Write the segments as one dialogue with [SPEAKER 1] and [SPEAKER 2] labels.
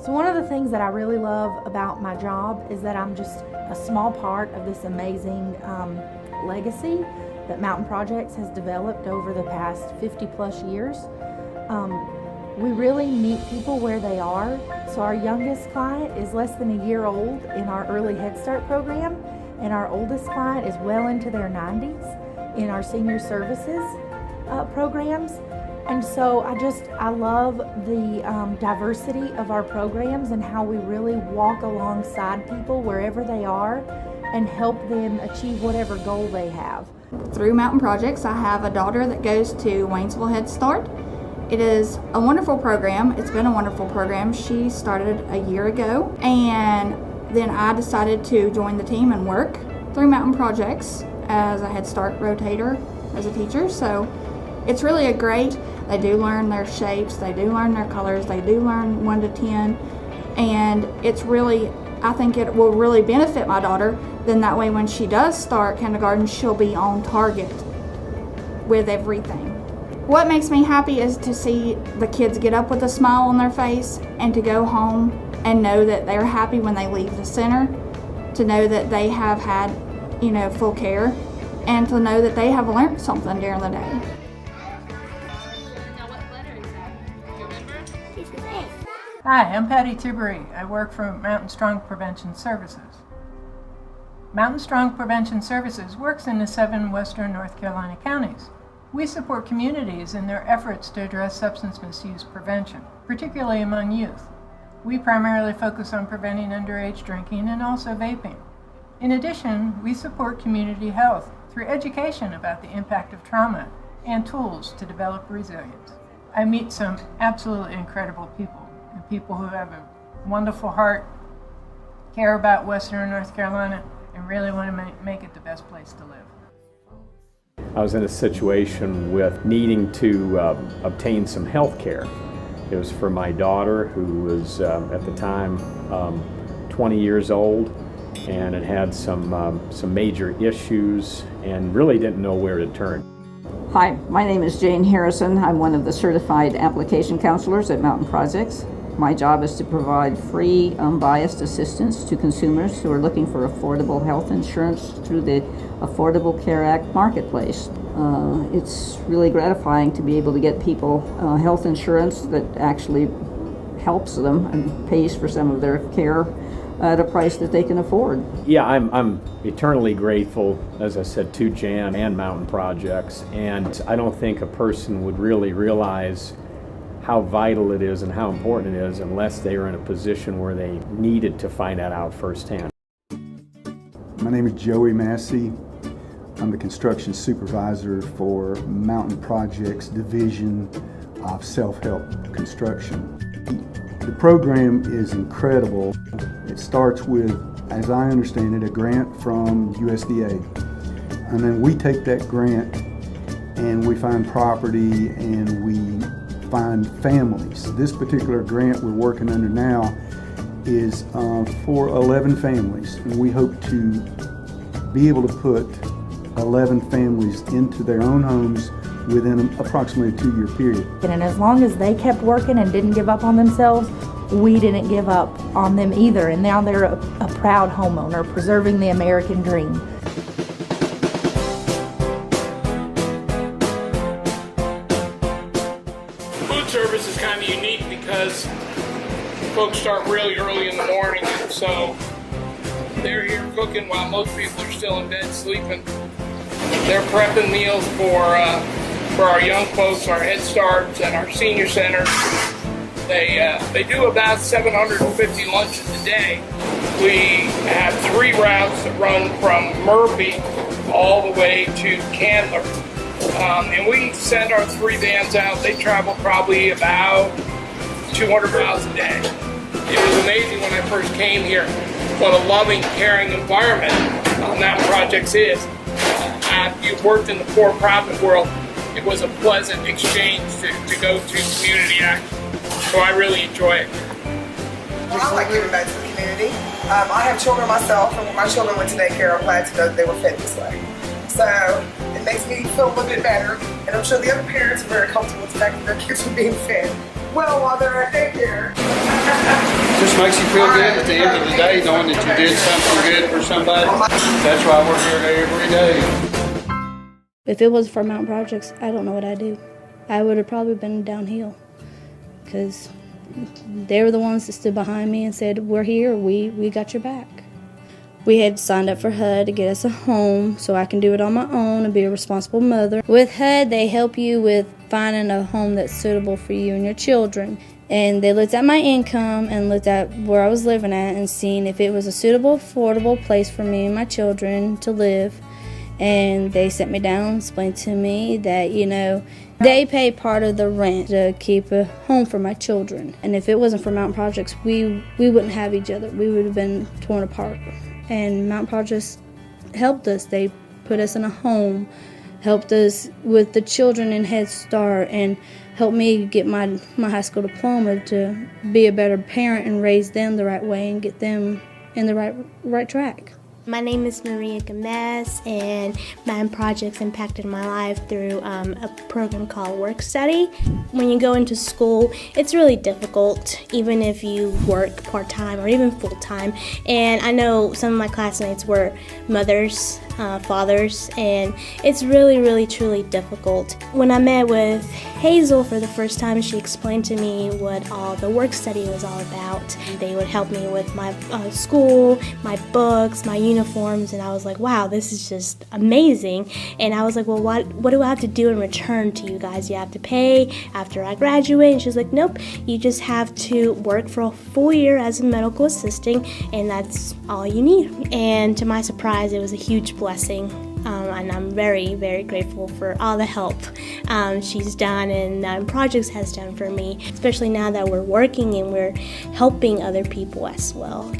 [SPEAKER 1] So one of the things that I really love about my job is that I'm just a small part of this amazing legacy that Mountain Projects has developed over the past 50 plus years. We really meet people where they are. So our youngest client is less than a year old in our early Head Start program, and our oldest client is well into their 90s in our senior services programs. And so I love the diversity of our programs and how we really walk alongside people wherever they are and help them achieve whatever goal they have.
[SPEAKER 2] Through Mountain Projects, I have a daughter that goes to Waynesville Head Start. It is a wonderful program. It's been a wonderful program. She started a year ago, and then I decided to join the team and work through Mountain Projects as a Head Start rotator as a teacher. So it's really a great, they do learn their shapes, they do learn their colors, they do learn 1 to 10, and it's really, I think it will really benefit my daughter. Then that way when she does start kindergarten, she'll be on target with everything. What makes me happy is to see the kids get up with a smile on their face and to go home and know that they're happy when they leave the center, to know that they have had, full care, and to know that they have learned something during the day.
[SPEAKER 3] Hi, I'm Patty Tibbery. I work for Mountain Strong Prevention Services. Mountain Strong Prevention Services works in the 7 western North Carolina counties. We support communities in their efforts to address substance misuse prevention, particularly among youth. We primarily focus on preventing underage drinking and also vaping. In addition, we support community health through education about the impact of trauma and tools to develop resilience. I meet some absolutely incredible people, and people who have a wonderful heart, care about Western North Carolina, and really want to make it the best place to live.
[SPEAKER 4] I was in a situation with needing to obtain some health care. It was for my daughter, who was at the time 20 years old and had some major issues and really didn't know where to turn.
[SPEAKER 5] Hi, my name is Jane Harrison. I'm one of the certified application counselors at Mountain Projects. My job is to provide free, unbiased assistance to consumers who are looking for affordable health insurance through the Affordable Care Act marketplace. It's really gratifying to be able to get people health insurance that actually helps them and pays for some of their care at a price that they can afford.
[SPEAKER 4] Yeah, I'm eternally grateful, as I said, to Jan and Mountain Projects, and I don't think a person would really realize how vital it is and how important it is unless they are in a position where they needed to find that out firsthand.
[SPEAKER 6] My name is Joey Massey. I'm the construction supervisor for Mountain Projects Division of Self-Help Construction. The program is incredible. It starts with, as I understand it, a grant from USDA. And then we take that grant and we find property and we find families. This particular grant we're working under now is for 11 families, and we hope to be able to put 11 families into their own homes within approximately a 2-year period.
[SPEAKER 1] And as long as they kept working and didn't give up on themselves, we didn't give up on them either. And now they're a proud homeowner, preserving the American dream.
[SPEAKER 7] Food service is kind of unique because folks start really early in the morning, and so they're here cooking while most people are still in bed sleeping. They're prepping meals for our young folks, our Head Starts, and our senior centers. They do about 750 lunches a day. We have 3 routes that run from Murphy all the way to Candler. And we send our 3 vans out. They travel probably about 200 miles a day. It was amazing when I first came here what a loving, caring environment Mountain Projects is. After you've worked in the for-profit world, it was a pleasant exchange to go to community action. So I really enjoy it.
[SPEAKER 8] Well, I like giving back to the community. I have children myself, and when my children went to daycare, I'm glad to know that they were fed this way. So it makes me feel a little bit better, and I'm sure the other parents are very comfortable with the fact that their kids are being fed. well while they're at daycare.
[SPEAKER 9] Just makes you feel good at the end of the day knowing that you did something good for somebody. That's why we're here every day.
[SPEAKER 10] If it wasn't for Mountain Projects, I don't know what I'd do. I would have probably been downhill because they were the ones that stood behind me and said, we're here, we got your back. We had signed up for HUD to get us a home so I can do it on my own and be a responsible mother. With HUD, they help you with finding a home that's suitable for you and your children. And they looked at my income and looked at where I was living at and seen if it was a suitable, affordable place for me and my children to live. And they sat me down, explained to me that, they pay part of the rent to keep a home for my children. And if it wasn't for Mountain Projects, we wouldn't have each other. We would have been torn apart. And Mountain Projects helped us. They put us in a home, helped us with the children in Head Start, and helped me get my high school diploma to be a better parent and raise them the right way and get them in the right track.
[SPEAKER 11] My name is Maria Gomez, and Mountain Projects impacted my life through a program called Work Study. When you go into school, it's really difficult, even if you work part-time or even full-time. And I know some of my classmates were mothers, fathers, and it's really, really, truly difficult. When I met with Hazel for the first time, she explained to me what all the Work Study was all about. They would help me with my school, my books, my uniforms, and I was like, wow, this is just amazing. And I was like, well, what do I have to do in return to you guys? You have to pay after I graduate? And she was like, nope, you just have to work for a full year as a medical assistant, and that's all you need. And to my surprise, it was a huge blessing. And I'm very, very grateful for all the help she's done and Projects has done for me, especially now that we're working and we're helping other people as well.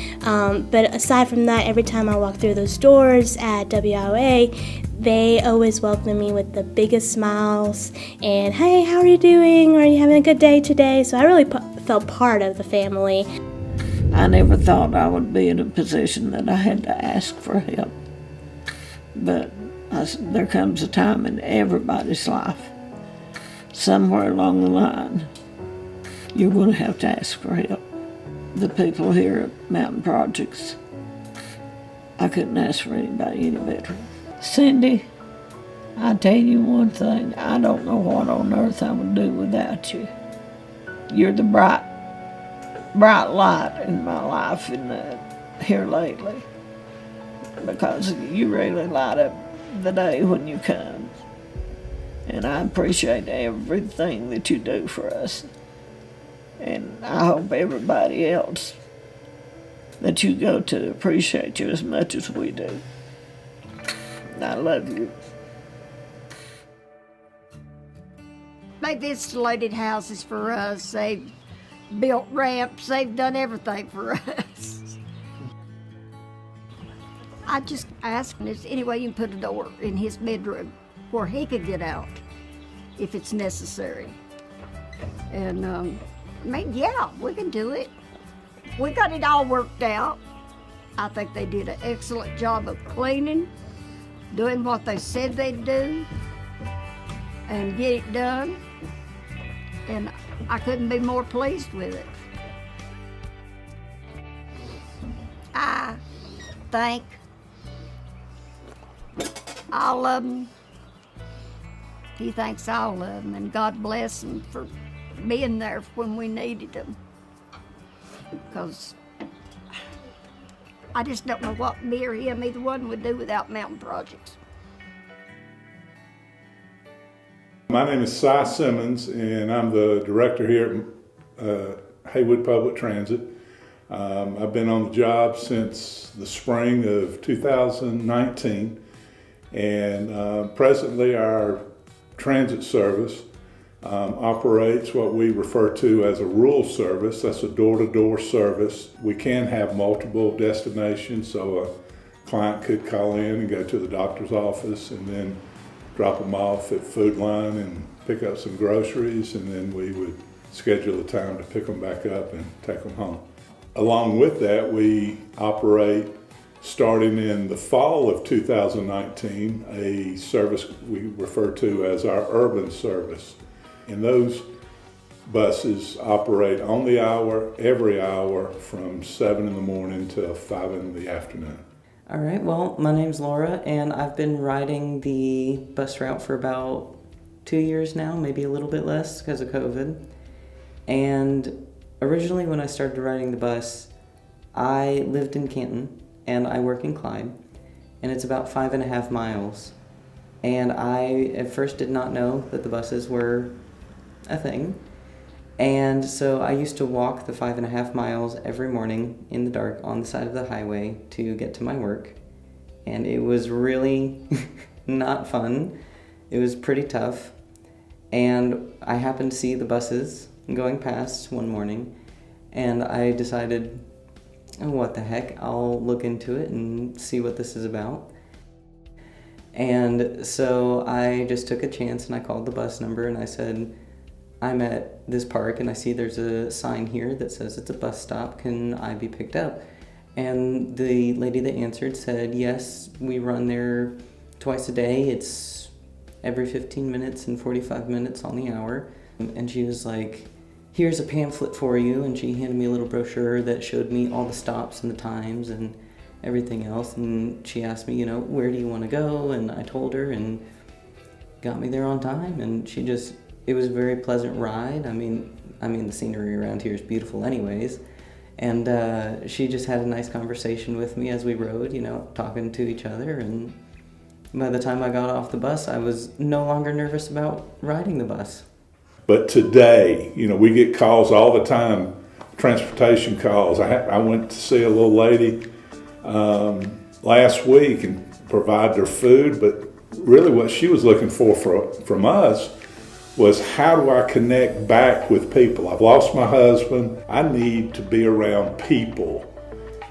[SPEAKER 11] But aside from that, every time I walk through those doors at WIOA, they always welcome me with the biggest smiles and, hey, how are you doing? Are you having a good day today? So I really felt part of the family.
[SPEAKER 12] I never thought I would be in a position that I had to ask for help. But there comes a time in everybody's life, somewhere along the line, you're going to have to ask for help. The people here at Mountain Projects, I couldn't ask for anybody any better. Cindy, I tell you one thing, I don't know what on earth I would do without you. You're the bright light in my life here lately, because you really light up the day when you come. And I appreciate everything that you do for us. And I hope everybody else that you go to appreciate you as much as we do. I love you.
[SPEAKER 13] They've insulated houses for us. They've built ramps. They've done everything for us. I just asked if there's any way you can put a door in his bedroom where he could get out if it's necessary. And yeah, we can do it. We got it all worked out. I think they did an excellent job of cleaning, doing what they said they'd do, and get it done. And I couldn't be more pleased with it. I thank all of them. He thanks all of them, and God bless them for being there when we needed them. Because I just don't know what me or him, either one, would do without Mountain Projects.
[SPEAKER 14] My name is Cy Simmons, and I'm the director here at Haywood Public Transit. I've been on the job since the spring of 2019, and presently our transit service operates what we refer to as a rural service. That's a door-to-door service. We can have multiple destinations, so a client could call in and go to the doctor's office and then drop them off at Food Line and pick up some groceries, and then we would schedule a time to pick them back up and take them home. Along with that, we operate, starting in the fall of 2019, a service we refer to as our urban service. And those buses operate on the hour, every hour, from 7 in the morning till 5 in the afternoon.
[SPEAKER 15] All right, well, my name's Laura, and I've been riding the bus route for about 2 years now, maybe a little bit less because of COVID. And originally when I started riding the bus, I lived in Canton, and I work in Clyde, and it's about 5.5 miles. And I at first did not know that the buses were a thing. And so I used to walk the 5.5 miles every morning in the dark on the side of the highway to get to my work. And it was really not fun. It was pretty tough. And I happened to see the buses going past one morning, and I decided, oh, what the heck, I'll look into it and see what this is about. And so I just took a chance and I called the bus number and I said, I'm at this park and I see there's a sign here that says it's a bus stop. Can I be picked up? And the lady that answered said, yes, we run there twice a day. It's every 15 minutes and 45 minutes on the hour. And she was like, here's a pamphlet for you. And she handed me a little brochure that showed me all the stops and the times and everything else. And she asked me, where do you want to go? And I told her and got me there on time. And it was a very pleasant ride. I mean, the scenery around here is beautiful anyways. And she just had a nice conversation with me as we rode, talking to each other. And by the time I got off the bus, I was no longer nervous about riding the bus.
[SPEAKER 14] But today, we get calls all the time, transportation calls. I went to see a little lady last week and provide her food, but really what she was looking for from us was, how do I connect back with people? I've lost my husband. I need to be around people.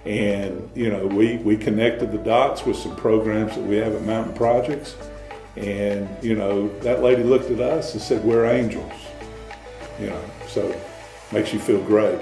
[SPEAKER 14] And, we connected the dots with some programs that we have at Mountain Projects. And, that lady looked at us and said, we're angels. So it makes you feel great.